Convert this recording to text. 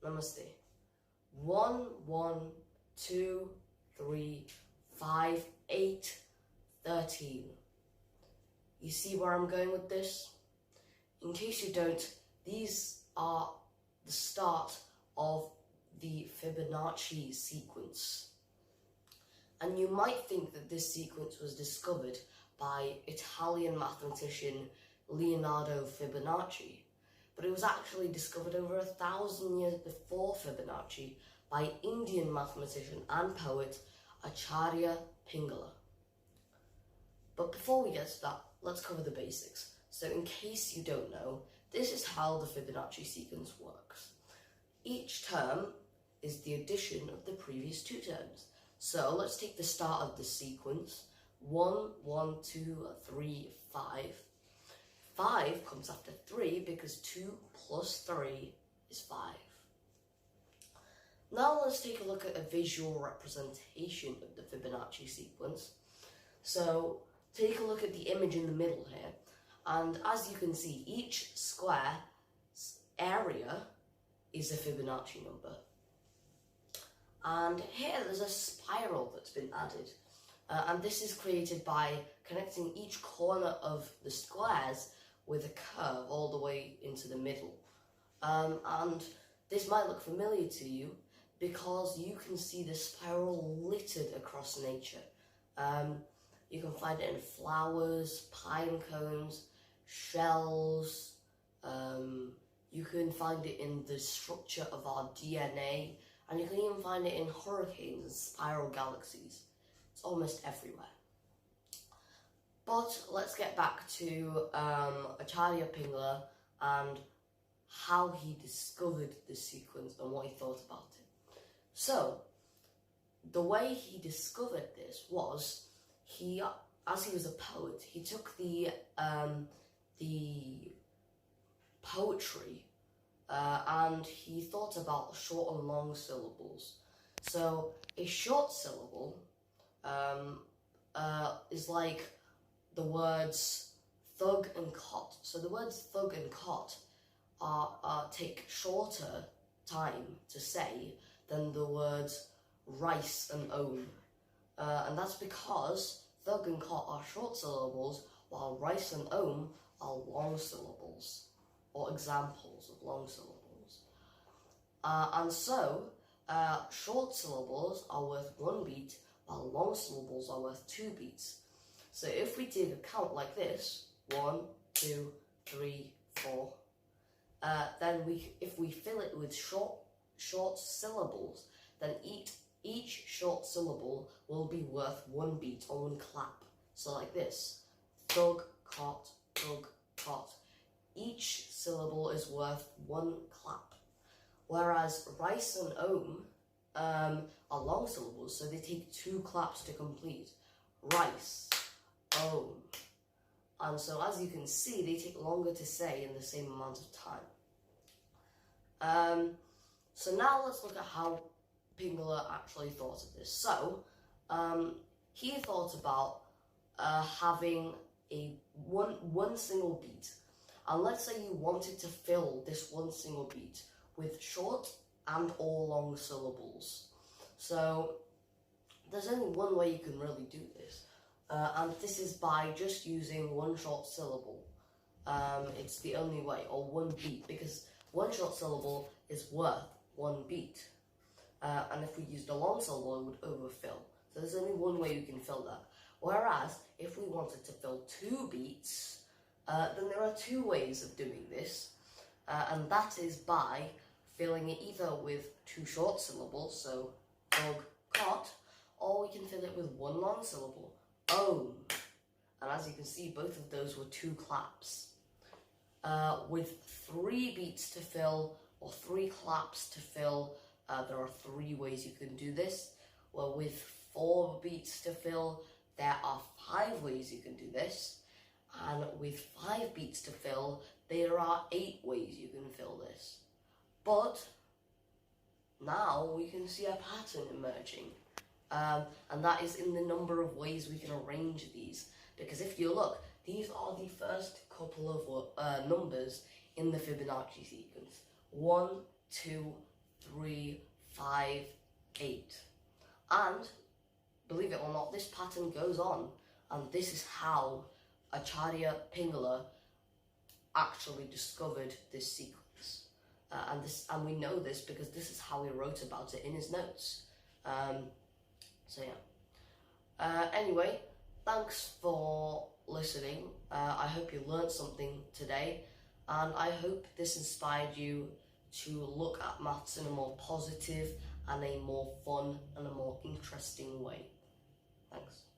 Namaste. 1, 1, 2, 3, 5, 8, 13. You see where I'm going with this? In case you don't, these are the start of the Fibonacci sequence. And you might think that this sequence was discovered by Italian mathematician Leonardo Fibonacci, but it was actually discovered over 1,000 years before Fibonacci by Indian mathematician and poet Acharya Pingala. But before we get to that, let's cover the basics. So in case you don't know, this is how the Fibonacci sequence works. Each term is the addition of the previous two terms. So let's take the start of the sequence. 1, 1, 2, 3, 5. 5 comes after 3 because 2 plus 3 is 5. Now let's take a look at a visual representation of the Fibonacci sequence. So take a look at the image in the middle here, and as you can see, each square area is a Fibonacci number. And here there's a spiral that's been added, and this is created by connecting each corner of the squares with a curve all the way into the middle. And this might look familiar to you because you can see the spiral littered across nature. You can find it in flowers, pine cones, shells. You can find it in the structure of our DNA, and you can even find it in hurricanes and spiral galaxies. It's almost everywhere. But let's get back to Acharya Pingala and how he discovered the sequence and what he thought about it. So, the way he discovered this was, as he was a poet, he took the poetry and he thought about short and long syllables. So a short syllable is like the words thug and cot. So the words thug and cot take shorter time to say than the words rice and ohm. And that's because thug and cot are short syllables, while rice and ohm are long syllables, or examples of long syllables. And so, short syllables are worth 1 beat, while long syllables are worth 2 beats. So if we did a count like this, 1, 2, 3, 4, then if we fill it with short syllables, then each short syllable will be worth 1 beat or 1 clap. So like this, thug, cot, thug, cot. Each syllable is worth 1 clap. Whereas rice and ohm are long syllables, so they take 2 claps to complete. Rice, ohm. And so as you can see, they take longer to say in the same amount of time. So now let's look at how Pingala actually thought of this. So, he thought about having one single beat. And let's say you wanted to fill this one single beat with short and or long syllables. So, there's only one way you can really do this. And this is by just using 1 short syllable. It's the only way, or 1 beat, because 1 short syllable is worth 1 beat. And if we used a long syllable, it would overfill. So there's only one way you can fill that. Whereas, if we wanted to fill 2 beats, then there are 2 ways of doing this. And that is by filling it either with 2 short syllables, so thug, cot, or we can fill it with 1 long syllable, ohm. And as you can see, both of those were 2 claps. With 3 beats to fill, or 3 claps to fill, there are 3 ways you can do this. Well, with 4 beats to fill, there are 5 ways you can do this. And with 5 beats to fill, there are 8 ways you can fill this. But now we can see a pattern emerging. And that is in the number of ways we can arrange these. Because if you look, these are the first couple of numbers in the Fibonacci sequence. 1, 2, 3, 5, 8. And believe it or not, this pattern goes on, and this is how Acharya Pingala actually discovered this sequence. And we know this because this is how he wrote about it in his notes. So yeah. Anyway, thanks for listening. I hope you learned something today, and I hope this inspired you to look at maths in a more positive and a more fun and a more interesting way. Thanks.